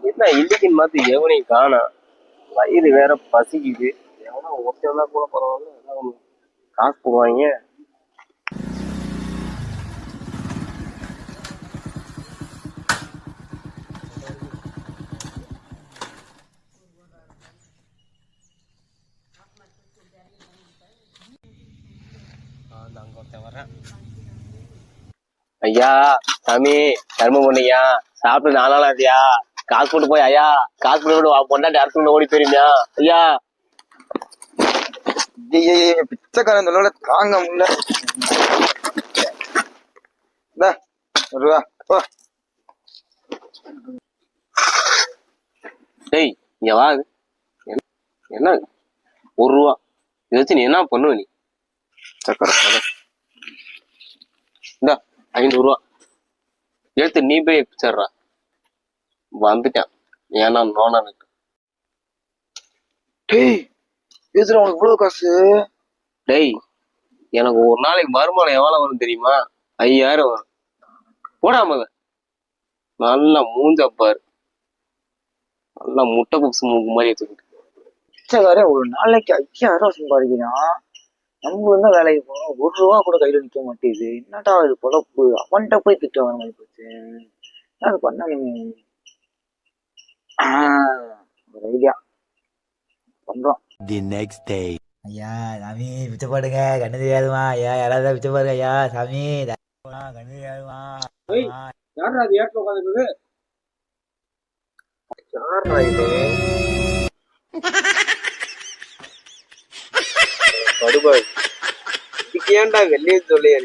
என்ன இன்னைக்குன்னு மாத்தி எவனையும் காணா. வயிறு வேற பசிக்குது. எவனா ஒருத்தவனா கூட பரவாயில்ல, எல்லாம் காசு போடுவாங்க. அங்க ஒருத்தன் வர்றேன். ஐயா சாமி தர்மம் பண்ணையா, சாப்பிட்டு 4 நாள் ஆதியா, காசு போட்டு போய் ஐயா, காசு போட்டு பொண்டாட்டி அரசு ஓடி போயிருந்தா ஐயா. பிச்சைக்காரன் தொல்லை தாங்க முடியல. டேய் இங்க வா. என்ன 1 ரூபா இதை வச்சு நீ என்ன பண்ணுவ? நீ இந்த 500 ரூபா எடுத்து நீ போய் பிச்சர்றா. வந்துட்டான் ஏன்னா நோனனுக்கு. உனக்கு இவ்வளவு காசு? டேய் எனக்கு ஒரு நாளைக்கு வருமானம் எவ்வளவு வரும் தெரியுமா? 5000 வரும். போடாம நல்லா மூஞ்சப்பாரு, நல்லா முட்டை புக்ஸ் மூக்கு மாதிரி வச்சுக்கிட்டு. ஒரு நாளைக்கு 5000 சம்பாதிக்கிறான். நம்ம இருந்தா வேலைக்கு போறோம், 1 ரூபா கூட கையில நிக்க மாட்டேங்குது. என்னடா இது பொழப்பு? அவன்கிட்ட போய் திட்ட வர மாதிரி போச்சு. அது பண்ணணுமே. ஒரு ஐடியா பண்றோம். The next day. ஐயா சாமி பிச்சை போடுங்க, கண்ணு தெரியாதுமா ஐயா. யாராவது பிச்சை போடுங்க ஐயா. சாமி கண்ணு தெரியாதுமா. யாரா அது ஏற்ற உட்காந்துருக்குது? யாரா இது? படுபாய் இதுக்கு ஏன்டா வெள்ளையும் சொல்லியா?